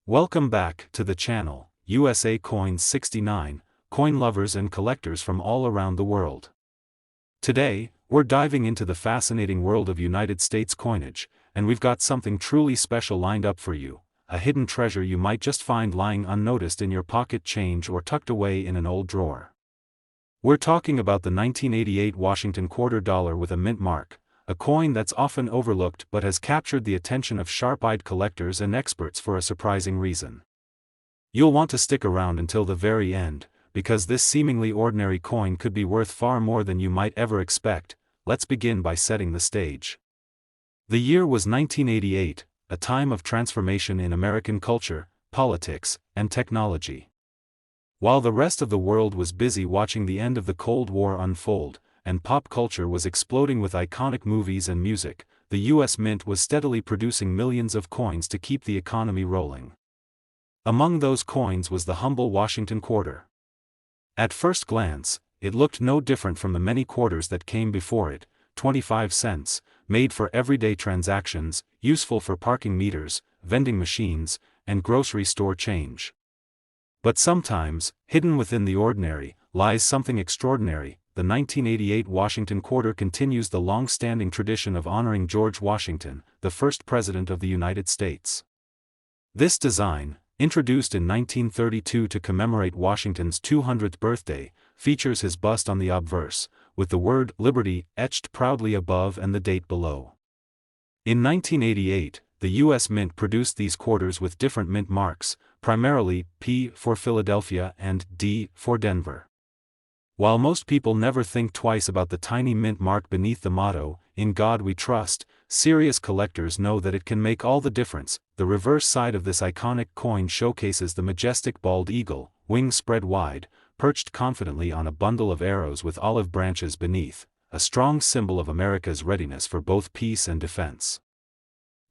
Welcome back to the channel, USA Coins 69, coin lovers and collectors from all around the world. Today, we're diving into the fascinating world of United States coinage, and we've got something truly special lined up for you, a hidden treasure you might just find lying unnoticed in your pocket change or tucked away in an old drawer. We're talking about the 1988 Washington quarter dollar with a mint mark, a coin that's often overlooked but has captured the attention of sharp-eyed collectors and experts for a surprising reason. You'll want to stick around until the very end, because this seemingly ordinary coin could be worth far more than you might ever expect. Let's begin by setting the stage. The year was 1988, a time of transformation in American culture, politics, and technology. While the rest of the world was busy watching the end of the Cold War unfold, and pop culture was exploding with iconic movies and music, the U.S. Mint was steadily producing millions of coins to keep the economy rolling. Among those coins was the humble Washington quarter. At first glance, it looked no different from the many quarters that came before it, 25 cents, made for everyday transactions, useful for parking meters, vending machines, and grocery store change. But sometimes, hidden within the ordinary, lies something extraordinary. The 1988 Washington quarter continues the long-standing tradition of honoring George Washington, the first President of the United States. This design, introduced in 1932 to commemorate Washington's 200th birthday, features his bust on the obverse, with the word "Liberty" etched proudly above and the date below. In 1988, the U.S. Mint produced these quarters with different mint marks, primarily P for Philadelphia and D for Denver. While most people never think twice about the tiny mint mark beneath the motto, "In God We Trust," serious collectors know that it can make all the difference. The reverse side of this iconic coin showcases the majestic bald eagle, wings spread wide, perched confidently on a bundle of arrows with olive branches beneath, a strong symbol of America's readiness for both peace and defense.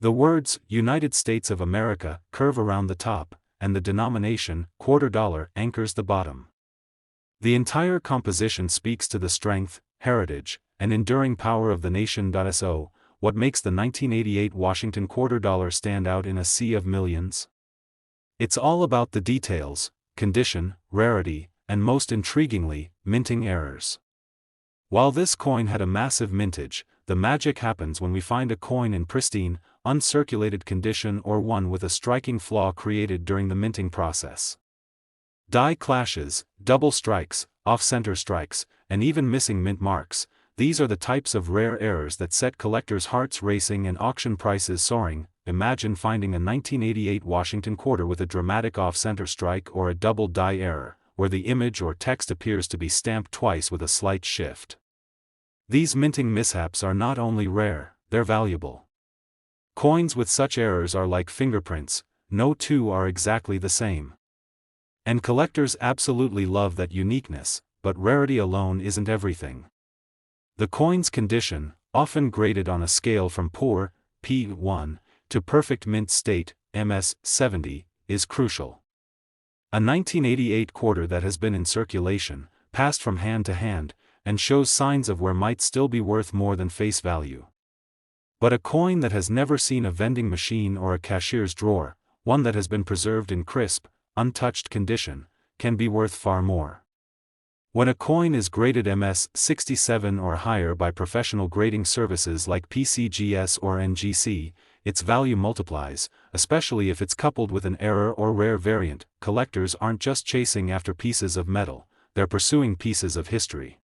The words, "United States of America," curve around the top, and the denomination, quarter dollar, anchors the bottom. The entire composition speaks to the strength, heritage, and enduring power of the nation. So, what makes the 1988 Washington quarter dollar stand out in a sea of millions? It's all about the details, condition, rarity, and most intriguingly, minting errors. While this coin had a massive mintage, the magic happens when we find a coin in pristine, uncirculated condition or one with a striking flaw created during the minting process. Die clashes, double strikes, off-center strikes, and even missing mint marks, these are the types of rare errors that set collectors' hearts racing and auction prices soaring. Imagine finding a 1988 Washington quarter with a dramatic off-center strike or a double die error, where the image or text appears to be stamped twice with a slight shift. These minting mishaps are not only rare, they're valuable. Coins with such errors are like fingerprints, no two are exactly the same. And collectors absolutely love that uniqueness, but rarity alone isn't everything. The coin's condition, often graded on a scale from poor, P1, to perfect mint state, MS 70, is crucial. A 1988 quarter that has been in circulation, passed from hand to hand, and shows signs of wear might still be worth more than face value. But a coin that has never seen a vending machine or a cashier's drawer, one that has been preserved in crisp, untouched condition, can be worth far more. When a coin is graded MS 67 or higher by professional grading services like PCGS or NGC, its value multiplies, especially if it's coupled with an error or rare variant. Collectors aren't just chasing after pieces of metal, they're pursuing pieces of history.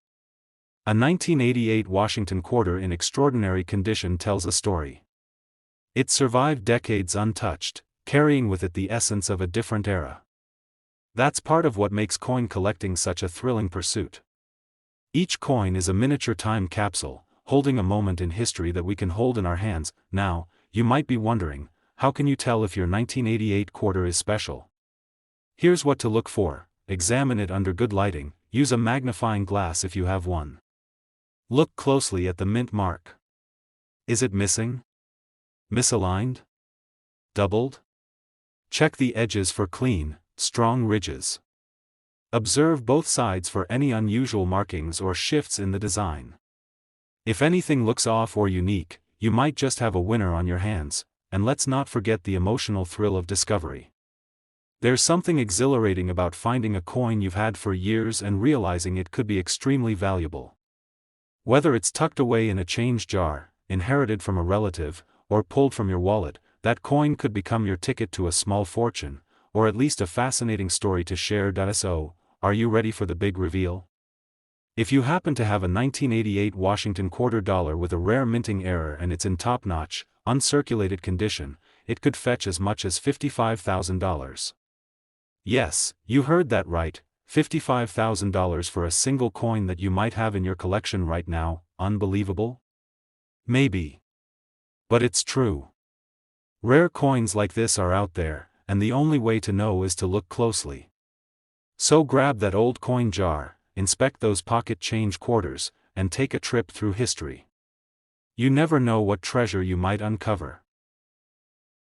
A 1988 Washington quarter in extraordinary condition tells a story. It survived decades untouched, carrying with it the essence of a different era. That's part of what makes coin collecting such a thrilling pursuit. Each coin is a miniature time capsule, holding a moment in history that we can hold in our hands. Now, you might be wondering, how can you tell if your 1988 quarter is special? Here's what to look for: examine it under good lighting, use a magnifying glass if you have one. Look closely at the mint mark. Is it missing? Misaligned? Doubled? Check the edges for clean, strong ridges. Observe both sides for any unusual markings or shifts in the design. If anything looks off or unique, you might just have a winner on your hands, and let's not forget the emotional thrill of discovery. There's something exhilarating about finding a coin you've had for years and realizing it could be extremely valuable. Whether it's tucked away in a change jar, inherited from a relative, or pulled from your wallet, that coin could become your ticket to a small fortune, or at least a fascinating story to share. So, are you ready for the big reveal? If you happen to have a 1988 Washington quarter dollar with a rare minting error and it's in top-notch, uncirculated condition, it could fetch as much as $55,000. Yes, you heard that right, $55,000 for a single coin that you might have in your collection right now. Unbelievable? Maybe. But it's true. Rare coins like this are out there, and the only way to know is to look closely. So grab that old coin jar, inspect those pocket change quarters, and take a trip through history. You never know what treasure you might uncover.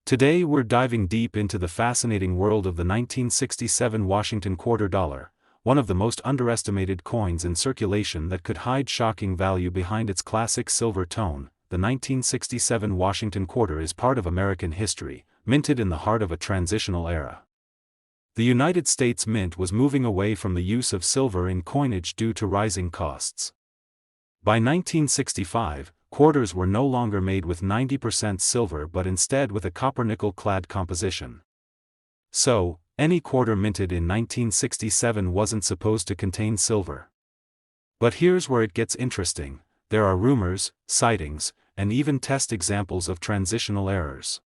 Today we're diving deep into the fascinating world of the 1967 Washington quarter dollar, one of the most underestimated coins in circulation that could hide shocking value behind its classic silver tone. The 1967 Washington quarter is part of American history, minted in the heart of a transitional era. The United States Mint was moving away from the use of silver in coinage due to rising costs. By 1965, quarters were no longer made with 90% silver but instead with a copper-nickel-clad composition. So, any quarter minted in 1967 wasn't supposed to contain silver. But here's where it gets interesting: there are rumors, sightings, and even test examples of transitional errors.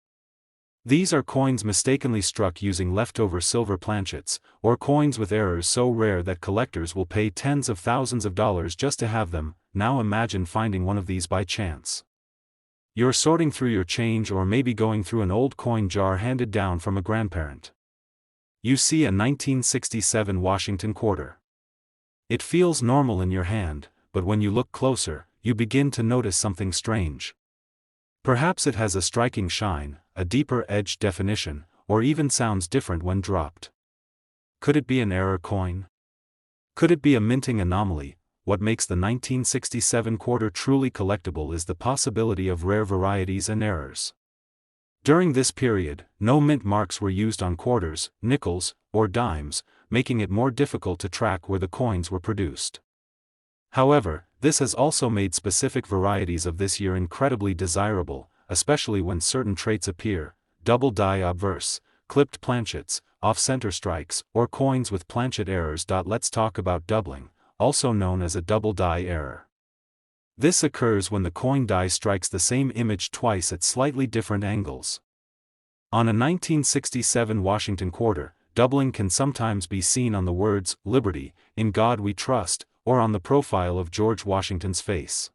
These are coins mistakenly struck using leftover silver planchets, or coins with errors so rare that collectors will pay tens of thousands of dollars just to have them. Now imagine finding one of these by chance. You're sorting through your change or maybe going through an old coin jar handed down from a grandparent. You see a 1967 Washington quarter. It feels normal in your hand, but when you look closer, you begin to notice something strange. Perhaps it has a striking shine, a deeper edge definition, or even sounds different when dropped. Could it be an error coin? Could it be a minting anomaly? What makes the 1967 quarter truly collectible is the possibility of rare varieties and errors. During this period, no mint marks were used on quarters, nickels, or dimes, making it more difficult to track where the coins were produced. However, this has also made specific varieties of this year incredibly desirable, especially when certain traits appear: double die obverse, clipped planchets, off-center strikes, or coins with planchet errors. Let's talk about doubling, also known as a double die error. This occurs when the coin die strikes the same image twice at slightly different angles. On a 1967 Washington quarter, doubling can sometimes be seen on the words "Liberty, in God We Trust," or on the profile of George Washington's face.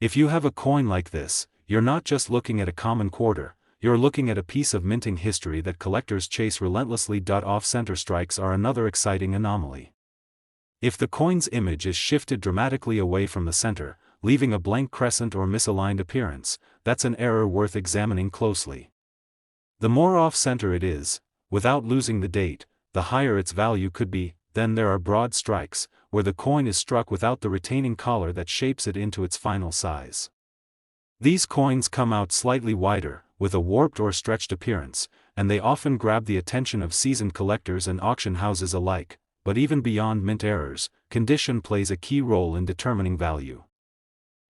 If you have a coin like this, you're not just looking at a common quarter, you're looking at a piece of minting history that collectors chase relentlessly. Off-center strikes are another exciting anomaly. If the coin's image is shifted dramatically away from the center, leaving a blank crescent or misaligned appearance, that's an error worth examining closely. The more off-center it is, without losing the date, the higher its value could be. Then there are broad strikes, where the coin is struck without the retaining collar that shapes it into its final size. These coins come out slightly wider, with a warped or stretched appearance, and they often grab the attention of seasoned collectors and auction houses alike. But even beyond mint errors, condition plays a key role in determining value.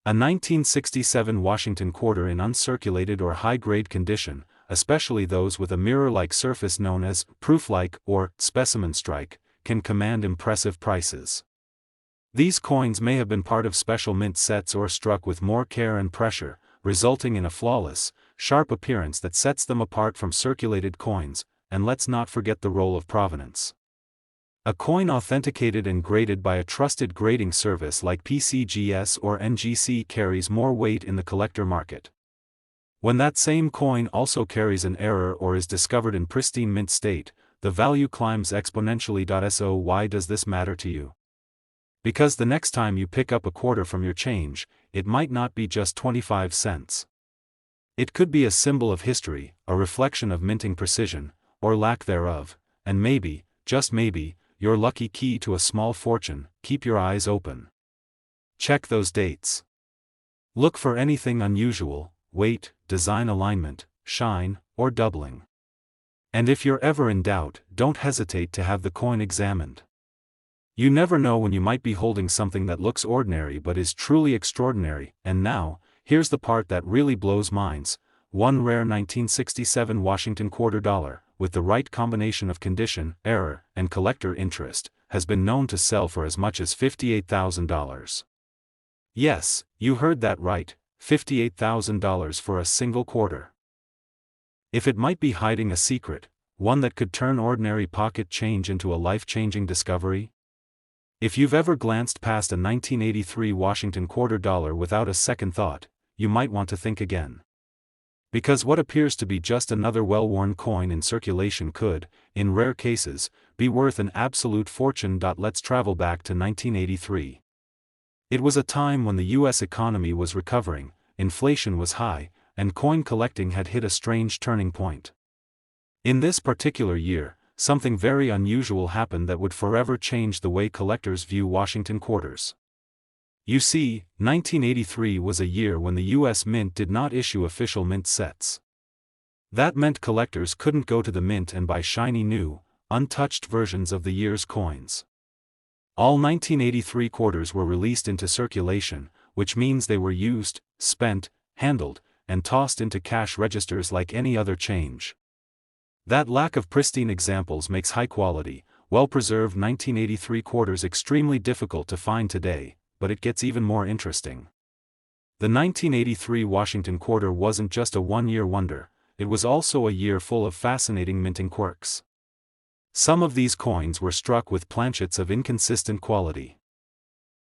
A 1967 Washington quarter in uncirculated or high-grade condition, especially those with a mirror-like surface known as proof-like or specimen strike, can command impressive prices. These coins may have been part of special mint sets or struck with more care and pressure, resulting in a flawless, sharp appearance that sets them apart from circulated coins. And let's not forget the role of provenance. A coin authenticated and graded by a trusted grading service like PCGS or NGC carries more weight in the collector market. When that same coin also carries an error or is discovered in pristine mint state, the value climbs exponentially. So why does this matter to you? Because the next time you pick up a quarter from your change, it might not be just 25 cents. It could be a symbol of history, a reflection of minting precision, or lack thereof, and maybe, just maybe, your lucky key to a small fortune. Keep your eyes open. Check those dates. Look for anything unusual: weight, design alignment, shine, or doubling. And if you're ever in doubt, don't hesitate to have the coin examined. You never know when you might be holding something that looks ordinary but is truly extraordinary. And now, here's the part that really blows minds. One rare 1967 Washington quarter dollar, with the right combination of condition, error, and collector interest, has been known to sell for as much as $58,000. Yes, you heard that right, $58,000 for a single quarter. If it might be hiding a secret, one that could turn ordinary pocket change into a life-changing discovery? If you've ever glanced past a 1983 Washington quarter dollar without a second thought, you might want to think again. Because what appears to be just another well-worn coin in circulation could, in rare cases, be worth an absolute fortune. Let's travel back to 1983. It was a time when the U.S. economy was recovering, inflation was high, and coin collecting had hit a strange turning point. In this particular year, something very unusual happened that would forever change the way collectors view Washington quarters. You see, 1983 was a year when the U.S. Mint did not issue official mint sets. That meant collectors couldn't go to the mint and buy shiny new, untouched versions of the year's coins. All 1983 quarters were released into circulation, which means they were used, spent, handled, and tossed into cash registers like any other change. That lack of pristine examples makes high-quality, well-preserved 1983 quarters extremely difficult to find today, but it gets even more interesting. The 1983 Washington quarter wasn't just a one-year wonder, it was also a year full of fascinating minting quirks. Some of these coins were struck with planchets of inconsistent quality.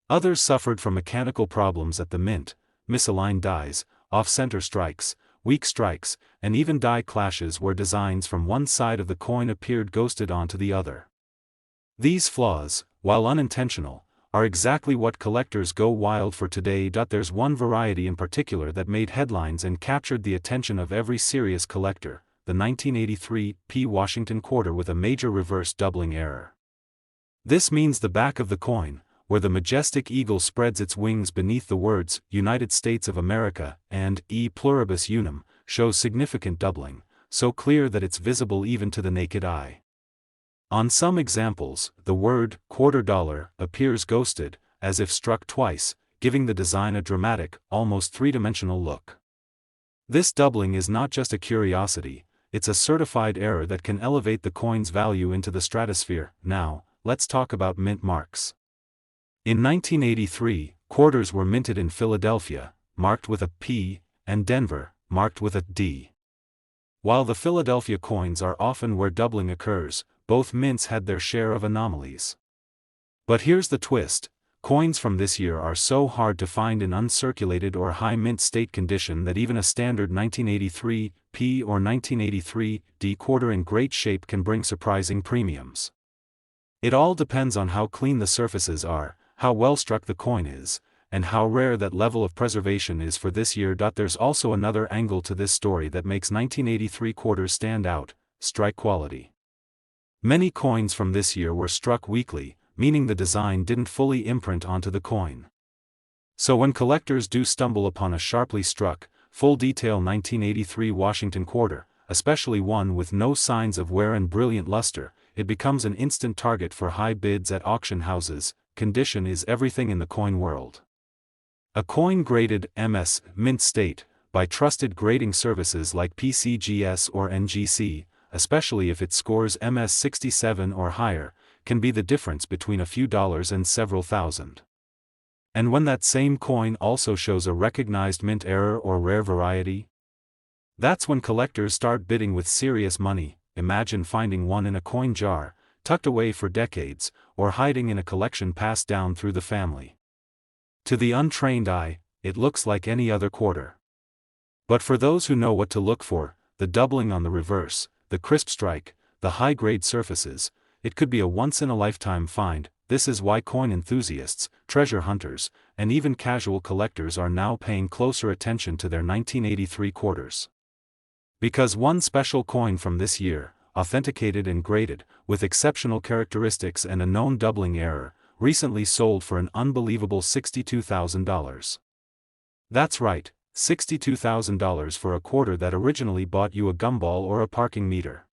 Others suffered from mechanical problems at the mint, misaligned dies, off-center strikes, weak strikes, and even die clashes where designs from one side of the coin appeared ghosted onto the other. These flaws, while unintentional, are exactly what collectors go wild for today. There's one variety in particular that made headlines and captured the attention of every serious collector, the 1983 P Washington quarter with a major reverse doubling error. This means the back of the coin, where the majestic eagle spreads its wings beneath the words United States of America and E pluribus unum, shows significant doubling, so clear that it's visible even to the naked eye. On some examples, the word quarter dollar appears ghosted, as if struck twice, giving the design a dramatic, almost three-dimensional look. This doubling is not just a curiosity, it's a certified error that can elevate the coin's value into the stratosphere. Now, let's talk about mint marks. In 1983, quarters were minted in Philadelphia, marked with a P, and Denver, marked with a D. While the Philadelphia coins are often where doubling occurs, both mints had their share of anomalies. But here's the twist, coins from this year are so hard to find in uncirculated or high mint state condition that even a standard 1983 P or 1983 D quarter in great shape can bring surprising premiums. It all depends on how clean the surfaces are, how well struck the coin is, and how rare that level of preservation is for this year. There's also another angle to this story that makes 1983 quarters stand out: strike quality. Many coins from this year were struck weakly, meaning the design didn't fully imprint onto the coin. So when collectors do stumble upon a sharply struck, full detail 1983 Washington quarter, especially one with no signs of wear and brilliant luster, it becomes an instant target for high bids at auction houses. Condition is everything in the coin world. A coin graded MS mint state by trusted grading services like PCGS or NGC, especially if it scores MS 67 or higher, can be the difference between a few dollars and several thousand. And when that same coin also shows a recognized mint error or rare variety, that's when collectors start bidding with serious money. Imagine finding one in a coin jar, tucked away for decades, or hiding in a collection passed down through the family. To the untrained eye, it looks like any other quarter. But for those who know what to look for, the doubling on the reverse, the crisp strike, the high-grade surfaces, it could be a once-in-a-lifetime find. This is why coin enthusiasts, treasure hunters, and even casual collectors are now paying closer attention to their 1983 quarters. Because one special coin from this year, authenticated and graded, with exceptional characteristics and a known doubling error, recently sold for an unbelievable $62,000. That's right, $62,000 for a quarter that originally bought you a gumball or a parking meter.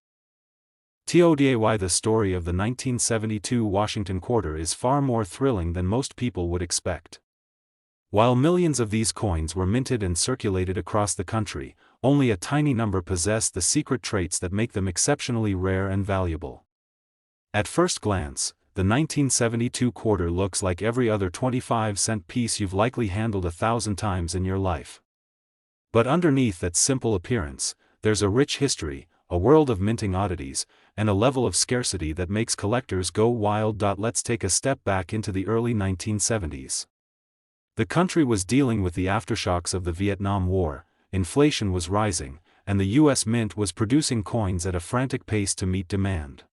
Today the story of the 1972 Washington quarter is far more thrilling than most people would expect. While millions of these coins were minted and circulated across the country, only a tiny number possessed the secret traits that make them exceptionally rare and valuable. At first glance, the 1972 quarter looks like every other 25-cent piece you've likely handled 1,000 times in your life. But underneath that simple appearance, there's a rich history, a world of minting oddities, and a level of scarcity that makes collectors go wild. Let's take a step back into the early 1970s. The country was dealing with the aftershocks of the Vietnam War, inflation was rising, and the U.S. Mint was producing coins at a frantic pace to meet demand.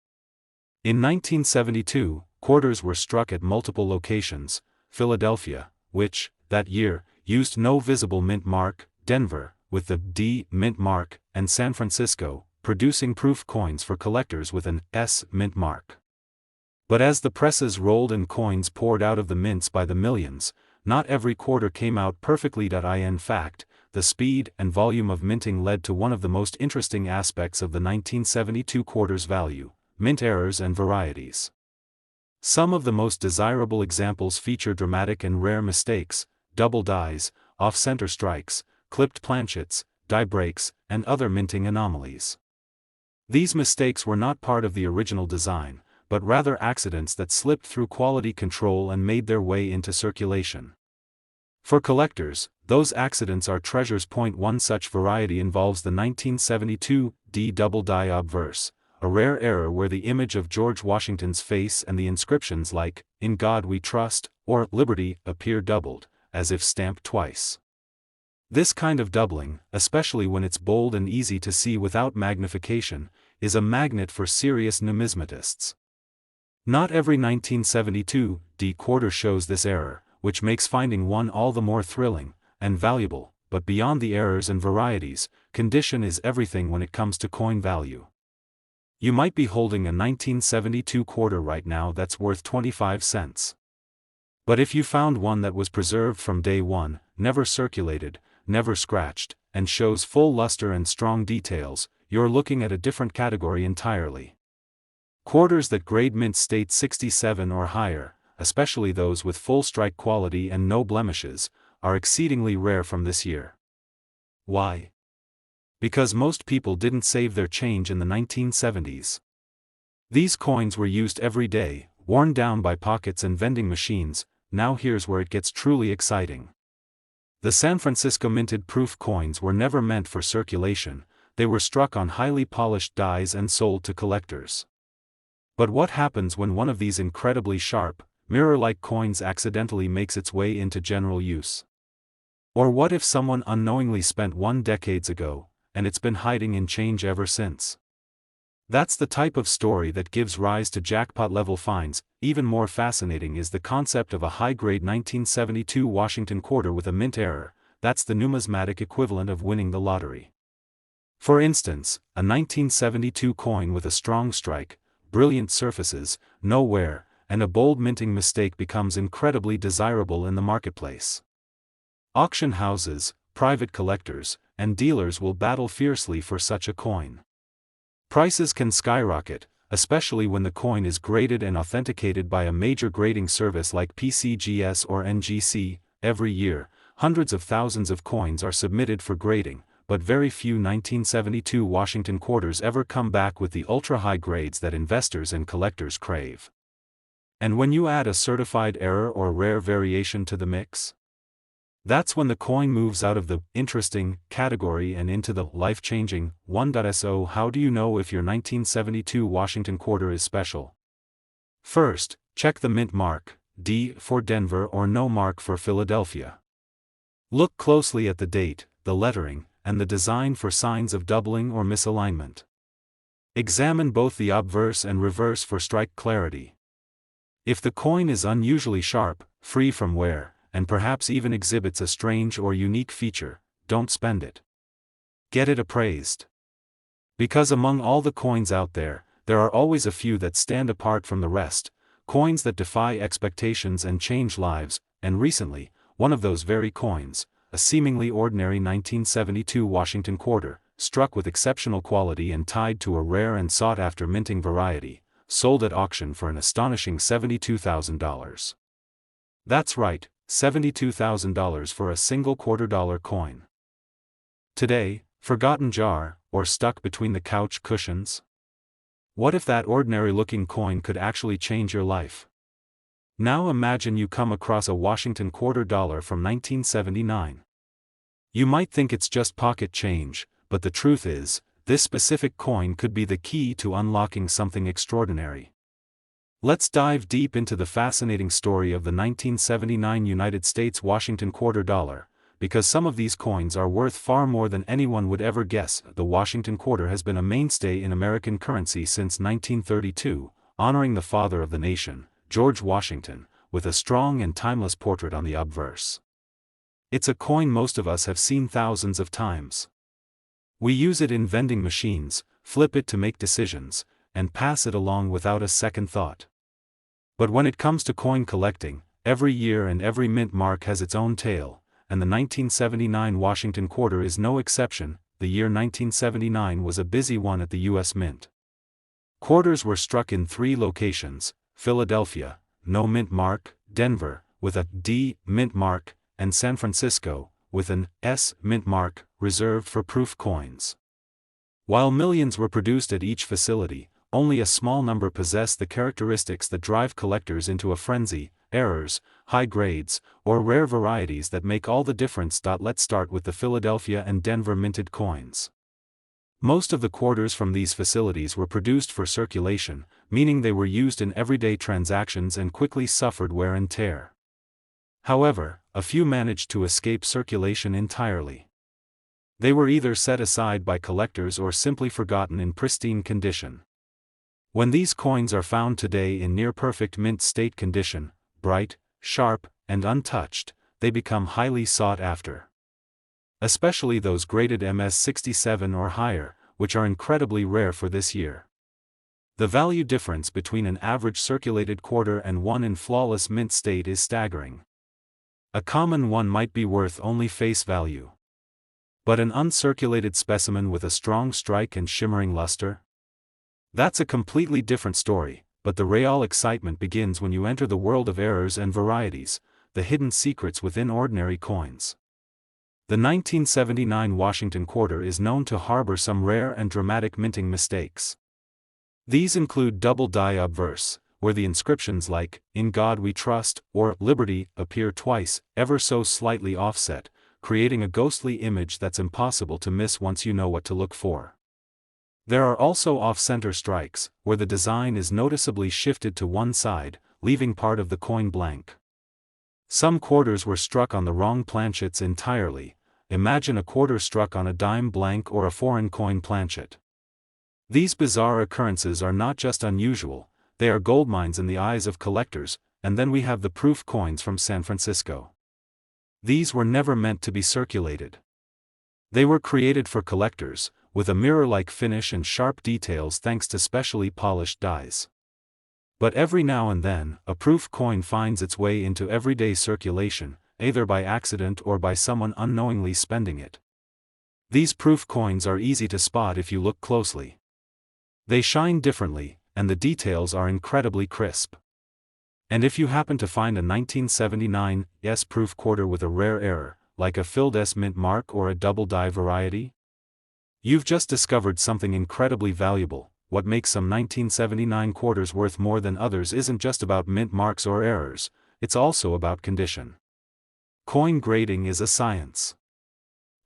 In 1972, quarters were struck at multiple locations: Philadelphia, which, that year, used no visible mint mark, Denver, with the D mint mark, and San Francisco, producing proof coins for collectors with an S mint mark. But as the presses rolled and coins poured out of the mints by the millions, not every quarter came out perfectly. In fact, the speed and volume of minting led to one of the most interesting aspects of the 1972 quarter's value: mint errors and varieties. Some of the most desirable examples feature dramatic and rare mistakes: double dies, off-center strikes, clipped planchets, die breaks, and other minting anomalies. These mistakes were not part of the original design, but rather accidents that slipped through quality control and made their way into circulation. For collectors, those accidents are treasures. One such variety involves the 1972 D double die obverse, a rare error where the image of George Washington's face and the inscriptions like "In God We Trust" or "Liberty" appear doubled, as if stamped twice. This kind of doubling, especially when it's bold and easy to see without magnification, is a magnet for serious numismatists. Not every 1972 D quarter shows this error, which makes finding one all the more thrilling and valuable. But beyond the errors and varieties, condition is everything when it comes to coin value. You might be holding a 1972 quarter right now that's worth 25 cents. But if you found one that was preserved from day one, never circulated, never scratched, and shows full luster and strong details, you're looking at a different category entirely. Quarters that grade mint state 67 or higher, especially those with full strike quality and no blemishes, are exceedingly rare from this year. Why? Because most people didn't save their change in the 1970s. These coins were used every day, worn down by pockets and vending machines. Now here's where it gets truly exciting. The San Francisco minted proof coins were never meant for circulation, they were struck on highly polished dies and sold to collectors. But what happens when one of these incredibly sharp, mirror-like coins accidentally makes its way into general use? Or what if someone unknowingly spent one decades ago, and it's been hiding in change ever since? That's the type of story that gives rise to jackpot-level finds. Even more fascinating is the concept of a high-grade 1972 Washington quarter with a mint error. That's the numismatic equivalent of winning the lottery. For instance, a 1972 coin with a strong strike, brilliant surfaces, no wear, and a bold minting mistake becomes incredibly desirable in the marketplace. Auction houses, private collectors, and dealers will battle fiercely for such a coin. Prices can skyrocket, especially when the coin is graded and authenticated by a major grading service like PCGS or NGC. Every year, hundreds of thousands of coins are submitted for grading, but very few 1972 Washington quarters ever come back with the ultra-high grades that investors and collectors crave. And when you add a certified error or rare variation to the mix, that's when the coin moves out of the interesting category and into the life-changing one. So how do you know if your 1972 Washington quarter is special? First, check the mint mark, D for Denver or no mark for Philadelphia. Look closely at the date, the lettering, and the design for signs of doubling or misalignment. Examine both the obverse and reverse for strike clarity. If the coin is unusually sharp, free from wear, and perhaps even exhibits a strange or unique feature, don't spend it. Get it appraised. Because among all the coins out there are always a few that stand apart from the rest, coins that defy expectations and change lives. And recently, one of those very coins, a seemingly ordinary 1972 Washington quarter, struck with exceptional quality and tied to a rare and sought-after minting variety, sold at auction for an astonishing $72,000. That's right, $72,000 for a single $quarter coin. Today, forgotten jar, or stuck between the couch cushions? What if that ordinary-looking coin could actually change your life? Now imagine you come across a Washington $quarter from 1979. You might think it's just pocket change, but the truth is, this specific coin could be the key to unlocking something extraordinary. Let's dive deep into the fascinating story of the 1979 United States Washington $quarter, because some of these coins are worth far more than anyone would ever guess. The Washington quarter has been a mainstay in American currency since 1932, honoring the father of the nation, George Washington, with a strong and timeless portrait on the obverse. It's a coin most of us have seen thousands of times. We use it in vending machines, flip it to make decisions, and pass it along without a second thought. But when it comes to coin collecting, every year and every mint mark has its own tale, and the 1979 Washington quarter is no exception. The year 1979 was a busy one at the U.S. Mint. Quarters were struck in 3 locations: Philadelphia, no mint mark; Denver, with a D mint mark; and San Francisco, with an S mint mark, reserved for proof coins. While millions were produced at each facility, only a small number possess the characteristics that drive collectors into a frenzy: errors, high grades, or rare varieties that make all the difference. Let's start with the Philadelphia and Denver minted coins. Most of the quarters from these facilities were produced for circulation, meaning they were used in everyday transactions and quickly suffered wear and tear. However, a few managed to escape circulation entirely. They were either set aside by collectors or simply forgotten in pristine condition. When these coins are found today in near-perfect mint state condition, bright, sharp, and untouched, they become highly sought after. Especially those graded MS-67 or higher, which are incredibly rare for this year. The value difference between an average circulated quarter and one in flawless mint state is staggering. A common one might be worth only face value. But an uncirculated specimen with a strong strike and shimmering luster? That's a completely different story, but the real excitement begins when you enter the world of errors and varieties, the hidden secrets within ordinary coins. The 1979 Washington quarter is known to harbor some rare and dramatic minting mistakes. These include double die obverse, where the inscriptions like, "In God We Trust," or "Liberty," appear twice, ever so slightly offset, creating a ghostly image that's impossible to miss once you know what to look for. There are also off-center strikes, where the design is noticeably shifted to one side, leaving part of the coin blank. Some quarters were struck on the wrong planchets entirely. Imagine a quarter struck on a dime blank or a foreign coin planchet. These bizarre occurrences are not just unusual, they are goldmines in the eyes of collectors. And then we have the proof coins from San Francisco. These were never meant to be circulated. They were created for collectors, with a mirror-like finish and sharp details thanks to specially polished dies. But every now and then, a proof coin finds its way into everyday circulation, either by accident or by someone unknowingly spending it. These proof coins are easy to spot if you look closely. They shine differently, and the details are incredibly crisp. And if you happen to find a 1979 S-proof quarter with a rare error, like a filled S mint mark or a double die variety, you've just discovered something incredibly valuable. What makes some 1979 quarters worth more than others isn't just about mint marks or errors, it's also about condition. Coin grading is a science.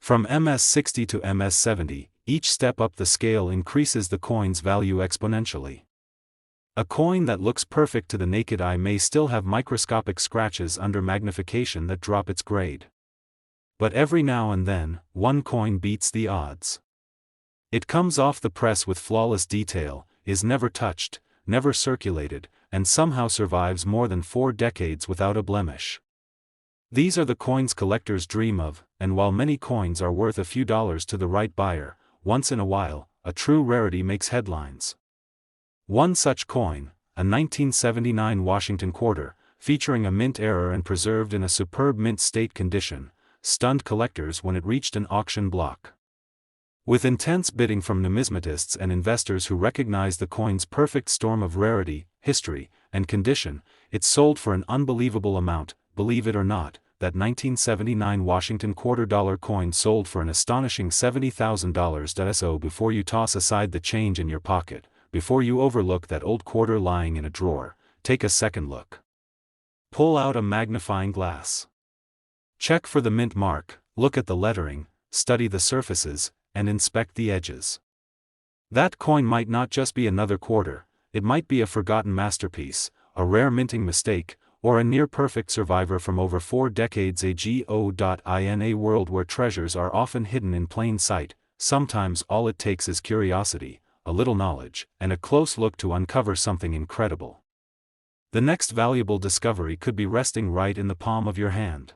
From MS-60 to MS-70, each step up the scale increases the coin's value exponentially. A coin that looks perfect to the naked eye may still have microscopic scratches under magnification that drop its grade. But every now and then, one coin beats the odds. It comes off the press with flawless detail, is never touched, never circulated, and somehow survives more than 4 decades without a blemish. These are the coins collectors dream of, and while many coins are worth a few dollars to the right buyer, once in a while, a true rarity makes headlines. One such coin, a 1979 Washington quarter, featuring a mint error and preserved in a superb mint state condition, stunned collectors when it reached an auction block. With intense bidding from numismatists and investors who recognize the coin's perfect storm of rarity, history, and condition, it sold for an unbelievable amount. Believe it or not, that 1979 Washington $quarter coin sold for an astonishing $70,000. So before you toss aside the change in your pocket, before you overlook that old quarter lying in a drawer, take a second look. Pull out a magnifying glass. Check for the mint mark, look at the lettering, study the surfaces, and inspect the edges. That coin might not just be another quarter, it might be a forgotten masterpiece, a rare minting mistake, or a near-perfect survivor from over 4 decades. In a world where treasures are often hidden in plain sight, sometimes all it takes is curiosity, a little knowledge, and a close look to uncover something incredible. The next valuable discovery could be resting right in the palm of your hand.